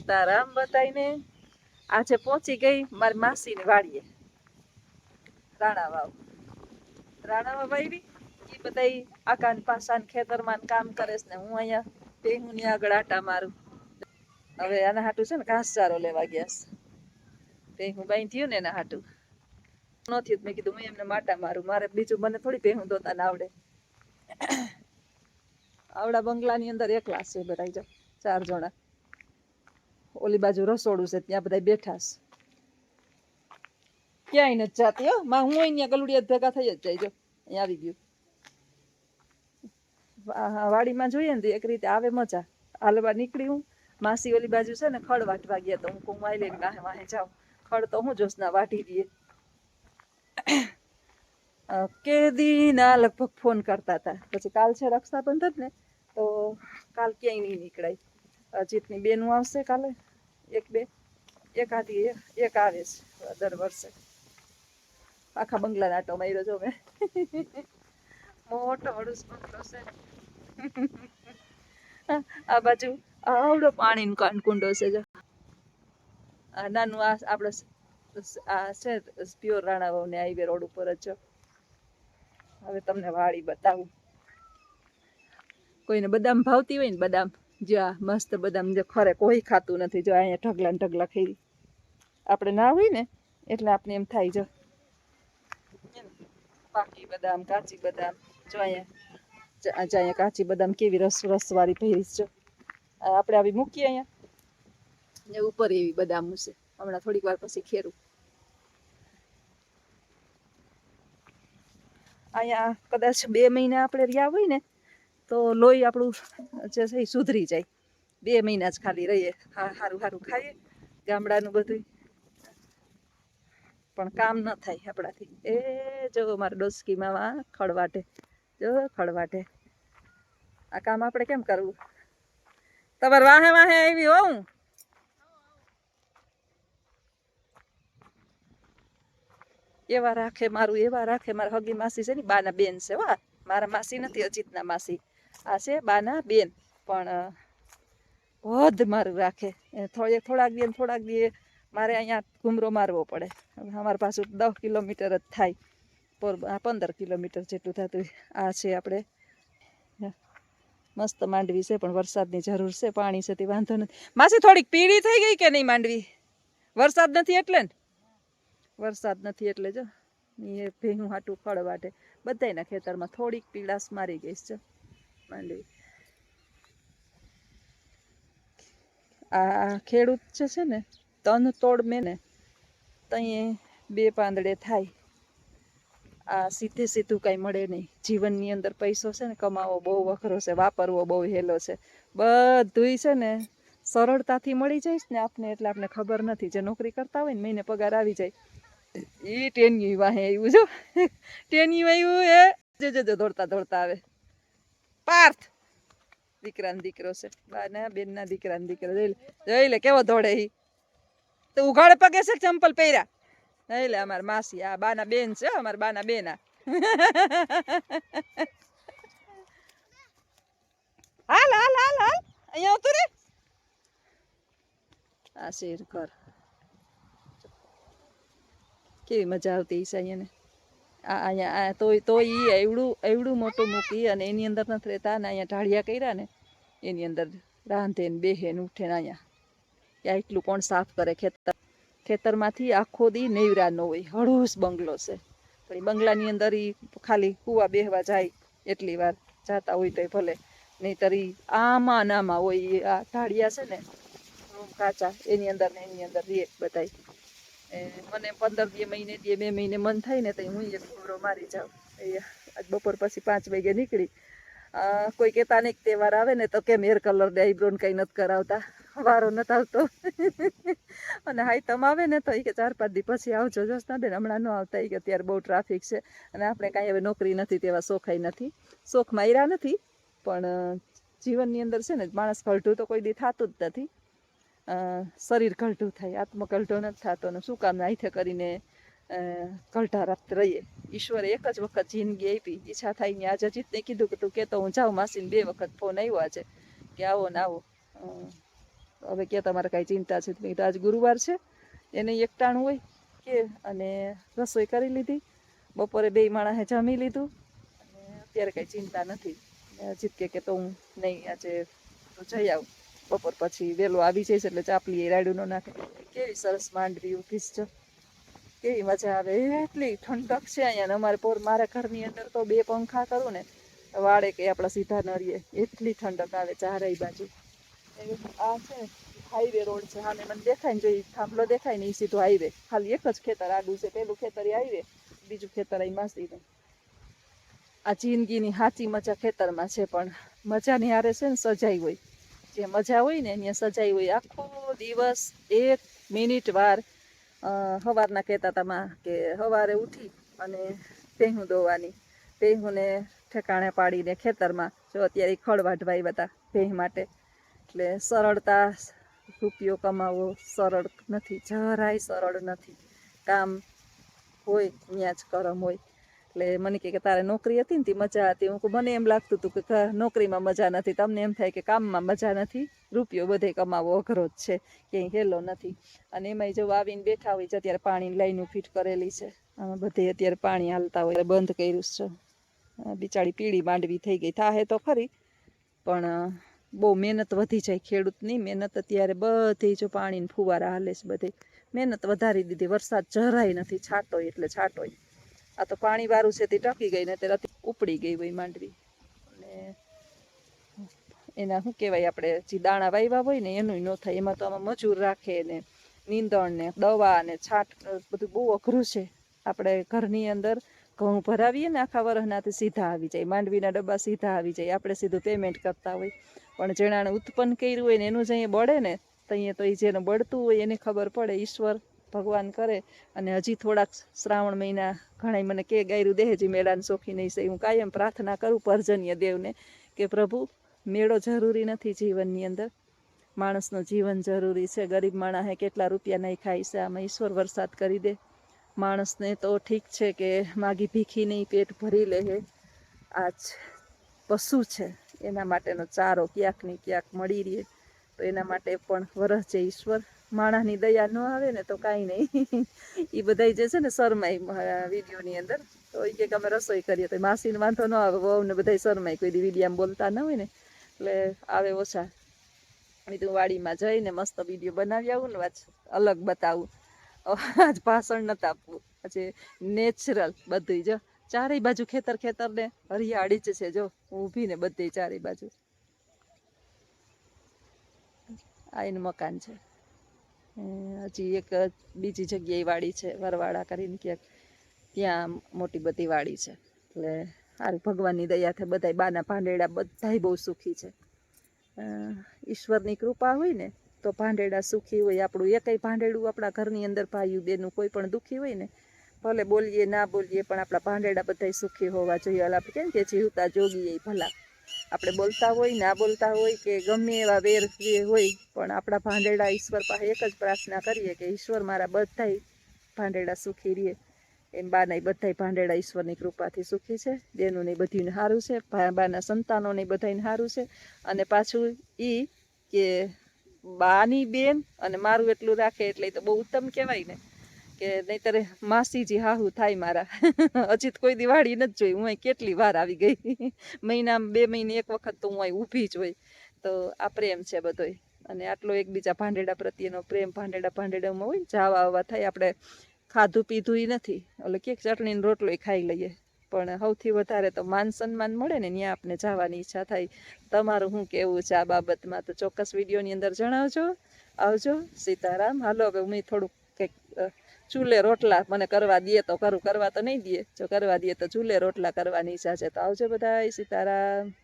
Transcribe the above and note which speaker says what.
Speaker 1: સીતારામ બતાવીને આજે પહોંચી ગઈ મારી માસીની વાડીએ રાણાવાવ આવી એ બધા આકાન પાસાન ખેતરમાં કામ કરે છે ને હું અહીંયા ભેહુની આગળ આટા મારું. હવે આના હાટું છે ને ઘાસચારો લેવા ગયા છે. ભેહું બાઈ થયું ને એના હાટું ન થયું મેં કીધું હું એમને માટા મારું. મારે બીજું મને થોડી ભેહું દોતા ના આવડે. આવડા બંગલાની અંદર એકલા છે બધા જો 4 જણા. ઓલી બાજુ રસોડું છે ત્યાં બધા બેઠા છે. ક્યાંય નથી જાતી હો માં. હું અહીંયા ગલુડિયા ભેગા થઈ જ જાય. જો અહીંયા આવી ગયું. વાડીમાં જોઈએ ને એક રીતે આવે મજા. હાલવા નીકળી હું. માસી ઓલી બાજુ છે ને ખડ વાટવા ગયા તો હું કુંવાઈ લઈને વાહે વાહે જાઉં. ખડ તો હું જોશના વાટી દઈએ. કેદીના લગભગ ફોન કરતા હતા. પછી કાલ છે રક્ષાબંધન ને તો કાલ ક્યાંય નહીં નીકળાય. અજીતની બેનું આવશે કાલે 1-2 એકાદી એક આવે છે દર વર્ષે. આખા બંગલા નાટો માર્યો જો મેં. મોટો હળુસ બંગલો છે. આ બાજુ આવડો પાણીનો કુંડો છે જો. આ નાનું આ આપણે આ છે પ્યોર રાણાવાવ ને હાઈવે રોડ ઉપર જ. હવે તમને વાડી બતાવું. કોઈને બદામ ભાવતી હોય ને બદામ જ્યાં મસ્ત બદામ જે ખરે કોઈ ખાતું નથી. જો અહીંયા ઢગલા ને ઢગલા ખાઈ. આપણે ના હોય ને એટલે આપણે એમ થાય. જો પાકી બદામ કાચી બદામ જો અહીંયા કાચી બદામ કેવી રસવાળી ભરી છે. આપણે આવી મૂકીએ અહીંયા ઉપર એવી બદામ છે. હમણાં થોડીક વાર પછી ખેરું. અહીંયા કદાચ 2 મહિના આપણે રહ્યા હોય ને તો લોહી આપણું જે છે એ સુધરી જાય. 2 મહિના જ ખાલી રહીએ. સારું સારું ખાઈએ ગામડાનું બધું. પણ કામ ન થાય આપણાથી. એ જો મારા ડોસકી મામા ખડવાટે. જો ખડવાટે. આ કામ આપણે કેમ કરવું? તમારે વાહે વાહે આવી હોઉં. એવા રાખે મારું એવા રાખે. મારા હગી માસી છે ને બાના બેન છે. વાહ મારા માસી નથી અજીતના માસી. આ છે બાના બેન. પણ બધ મારું રાખે. થોડાક દે મારે અહીંયા ઘૂમરો મારવો પડે. અમારી પાછું 10 કિલોમીટર જ થાય. 15 કિલોમીટર જેટલું થતું. આ છે આપણે મસ્ત માંડવી છે પણ વરસાદની જરૂર છે. પાણી છે તે વાંધો નથી. માસી થોડીક પીળી થઈ ગઈ કે નહીં માંડવી? વરસાદ નથી એટલે ને. વરસાદ નથી એટલે જો એ ભેહું હાટું ખડ વાટે. બધાયના ખેતરમાં થોડીક પીળાશ મારી ગઈ છે માંડવી. આ ખેડૂત છે ને તન તોડ મેં ને તઈ 2 પાંદડે થાય. આ સીધું કાંઈ મળે નહીં. જીવનની અંદર પૈસો છે ને કમાવો બહુ વખરો છે. વાપરવો બહુ હેલો છે. બધુંય છે ને સરળતાથી મળી જાય ને આપને. એટલે આપણે ખબર નથી. જે નોકરી કરતા હોય ને મહિને પગાર આવી જાય. એ ટેનિયું વાહે આવ્યું જો. ટેનિયું આવ્યું એ જો દોડતા દોડતા આવે. પાર્થ દીકરાનો દીકરો છે. બાના બેનના દીકરાનો દીકરો. જોઈ લે કેવો દોડે. ઈ તો ઉઘાડે પગે છે ચંપલ પહેર્યા. એટલે અમારા માસી આ બાના બેન છે. અમારા બાના બેન આ હાલ હાલ હાલ હાલ અહીંયા આવતું રે. આ શેર ઘર કેવી મજા આવતી છે અહીંયા. અહીંયા તો એવડું મોટું મૂકી અને એની અંદર નથી રહેતા. ને અહીંયા ઢાળિયા કર્યા ને એની અંદર રાંધે ને બેહે ને ઉઠે ને અહીંયા એટલું કોણ સાફ કરે? ખેતરમાંથી આખો દી નેવરા ન હોય. હળુસ બંગલો છે પણ એ બંગલાની અંદર એ ખાલી કૂવા બેહવા જાય એટલી વાર જાતા હોય તો ભલે. નહીંતર આમાં નામાં હોય. આ ઢાળિયા છે ને રૂમ કાચા એની અંદર ને એની અંદર રે બધાય. મને 15 મહિને 2 મહિને મન થાય ને તો હું એક ઘૂમરો મારી જાઉં. આજ બપોર પછી 5 વાગે નીકળી. કોઈ કહેતા નહીં તહેવાર આવે ને તો કેમ હેર કલર ને આઈબ્રો ને કંઈ નથી કરાવતા. વારો નથી આવતો. અને હાઈ તમે આવે ને તો એ કે 4-5 દી પછી આવજો. જોશના બેન હમણાં ન આવતા. એ કે અત્યારે બહુ ટ્રાફિક છે અને આપણે કાંઈ હવે નોકરી નથી તેવા શોખાઈ નથી. શોખ માર્યા નથી પણ જીવનની અંદર છે ને માણસ કલઢું તો કોઈ દી થતું જ નથી. શરીર કલઢું થાય, આત્મકલઢો નથી થતો. ને શું કામ હાથે કરીને કલઢા રાખતે રહીએ. ઈશ્વરે એક જ વખત જિંદગી આપી. ઈચ્છા થાય ને આજે અજીતને કીધું કે તું કહેતો હું જાઉં. માસીને 2 વખત ફોન આવ્યો આજે કે આવો ને આવો. હવે કે તમારે કાંઈ ચિંતા છે? મેં કીધું આજ ગુરુવાર છે, એને એકટાણું હોય કે, અને રસોઈ કરી લીધી, બપોરે 2 માણસે જમી લીધું, અને અત્યારે કાંઈ ચિંતા નથી. અજીત કે તો હું નહીં આજે તો જઈ આવું, બપોર પછી વહેલો આવી જઈશ એટલે ચાપલી એ રાયડું ન નાખે. કેવી સરસ માંડવી ઊભી છે, કેવી મજા આવે, એટલી ઠંડક છે અહીંયા. અમારે મારા ઘરની અંદર તો 2 પંખા કરું ને વાળે કે આપણા સીધા ન રહીએ, એટલી ઠંડક આવે ચારેય બાજુ. આ છે હાઈવે રોડ છે, સામે મને દેખાય ને, જો થાંભલો દેખાય ને એ સીધો હાઈવે. ખાલી એક જ ખેતર આડું છે, પેલું ખેતર એ હાઈવે, બીજું ખેતર અહીં માસીનું. આ જિંદગીની સાચી મજા ખેતરમાં છે, પણ મજાની હારે છે ને સજાઈ હોય. જે મજા હોય ને અહીંયા સજાઈ હોય. આખો દિવસ 1 મિનિટ વાર સવારના કહેતા હતા કે સવારે ઉઠી અને ભેહું દોવાની, ભેહુંને ઠેકાણે પાડીને ખેતરમાં, જો અત્યારે ખડ વાઢવા આવ્યા હતા ભેહ માટે. એટલે સરળતા, રૂપિયો કમાવો સરળ નથી, જરાય સરળ નથી. કામ હોય ત્યાં જ કરમ હોય. એટલે મને કે તારે નોકરી હતી ને તે મજા હતી. હું મને એમ લાગતું હતું કે નોકરીમાં મજા નથી, તમને એમ થાય કે કામમાં મજા નથી, રૂપિયો બધે કમાવો અઘરો જ છે, ક્યાંય હેલો નથી. અને એમાંય જો આવીને બેઠા હોય છે, અત્યારે પાણીની લાઈનો ફિટ કરેલી છે, આમાં બધે અત્યારે પાણી હાલતા હોય, બંધ કર્યું છે. બિચારી પીળી માંડવી થઈ ગઈ, થાહે તો ખરી, પણ બહુ મહેનત વધી જાય ખેડૂતની. મહેનત અત્યારે બધી જો પાણીને ફુવારા હાલે છે, બધે મહેનત વધારી દીધી. વરસાદ જરાય નથી, છાંટોય એટલે છાંટોય. આ તો પાણી વાળું છે તે ટકી ગઈ ને ત્યારે ઉપડી ગઈ હોય માંડવી. અને એના શું કહેવાય, આપણે જે દાણા વાવ્યા હોય ને એનું ન થાય. એમાં તો આમાં મજૂર રાખે ને નીંદણ ને દવા ને છાંટ, બધું બહુ અઘરું છે. આપણે ઘરની અંદર ઘઉં ભરાવીએ ને આખા વરસનાથી સીધા આવી જાય, માંડવીના ડબ્બા સીધા આવી જાય, આપણે સીધું પેમેન્ટ કરતા હોય. પણ જેણે ઉત્પન્ન કર્યું હોય ને એનું જ અહીંયા બળે ને, તો અહીંયા તો એ જેને બળતું હોય એને ખબર પડે. ઈશ્વર ભગવાન કરે. અને હજી થોડાક શ્રાવણ મહિના ઘણા મને કે ગાયરું દેહજી મેળાને સોખી નહીં છે. હું કાયમ પ્રાર્થના કરું પર્જન્ય દેવને કે પ્રભુ મેળો જરૂરી નથી જીવનની અંદર, માણસનું જીવન જરૂરી છે. ગરીબ માણસે કેટલા રૂપિયા નહીં ખાય છે, આમાં ઈશ્વર વરસાદ કરી દે. માણસને તો ઠીક છે કે માગી ભીખી નહીં પેટ ભરી લે, આજ પશુ છે એના માટેનો ચારો ક્યાંક ને ક્યાંક મળી રહે, તો એના માટે પણ વરસ છે. ઈશ્વર માણસની દયા ન આવે ને તો કાંઈ નહીં. એ બધા જે છે ને શરમાય વિડીયોની અંદર, તો એ કે અમે રસોઈ કરીએ તો માસીને વાંધો ન આવે, વહુ ને બધા શરમાય, કોઈ દી વિડીયામાં બોલતા ન હોય ને એટલે આવે ઓછા. તું વાડીમાં જઈને મસ્ત વિડીયો બનાવી આવું ને, અલગ બતાવું. આજ ભાષણ નથી આપવું, પછી નેચરલ બધું. જો ચારેય બાજુ ખેતર ખેતર ને હરિયાળી જ છે. જો ઊભી ને બધી ચારેય બાજુ. આ એનું મકાન છે. હજી એક બીજી જગ્યાએ વાડી છે, વરવાડા કરીને ક્યાંક, ત્યાં મોટી બધી વાડી છે. એટલે સારું, ભગવાનની દયાથી બધાય બાના ભાંડેડા બધાય બહુ સુખી છે. ઈશ્વરની કૃપા હોય ને તો ભાંડેડા સુખી હોય. આપણું એકય ભાંડેડું આપણા ઘરની અંદર ભાઈ બેનું કોઈ પણ દુઃખી હોય ને, ભલે બોલીએ ના બોલીએ પણ આપણા ભાંડેડા બધાય સુખી હોવા જોઈએ. આપણે કેમ કે જીવતા જોગીએ ભલા, આપણે બોલતા હોય ના બોલતા હોય કે ગમે એવા વેર હોય, પણ આપણા ભાંડેડા ઈશ્વર પાસે એક જ પ્રાર્થના કરીએ કે ઈશ્વર મારા બધાય ભાંડેડા સુખી રહે. એમ બાના બધાય ભાંડેડા ઈશ્વરની કૃપાથી સુખી છે. બેનું ને બધીને સારું છે, બાના સંતાનોને બધાને સારું છે. અને પાછું એ કે બાની બેન અને મારું એટલું રાખે એટલે તો બહુ ઉત્તમ કહેવાય ને, કે નહીતર માસીજી હાહુ થાય મારા. હજી તો કોઈ દિવાળી નથી જોઈ, હું અહીં કેટલી વાર આવી ગઈ. મહિનામાં 2 મહિને એક વખત તો હું અહીં ઊભી જ હોય. તો આ પ્રેમ છે બધોય. અને આટલો એકબીજા ભાંડેડા પ્રત્યેનો પ્રેમ ભાંડેડામાં હોય ને, જાવા આવવા થાય. આપણે ખાધું પીધું નથી, એટલે કે ચટણીનો રોટલો ખાઈ લઈએ, પણ સૌથી વધારે તો માન સન્માન મળે ને ત્યાં આપણે જવાની ઈચ્છા થાય. તમારું શું કહેવું છે આ બાબતમાં તો ચોક્કસ વિડીયોની અંદર જણાવજો. આવજો. સીતારામ. હાલો હવે હું થોડુંક કંઈક ચૂલે રોટલા મને કરવા દે તો કરું, કરવા તો નહીં દે, જો કરવા દે તો ચૂલે રોટલા કરવાની ઈચ્છા છે. તો આવજો બધાય. સીતારામ.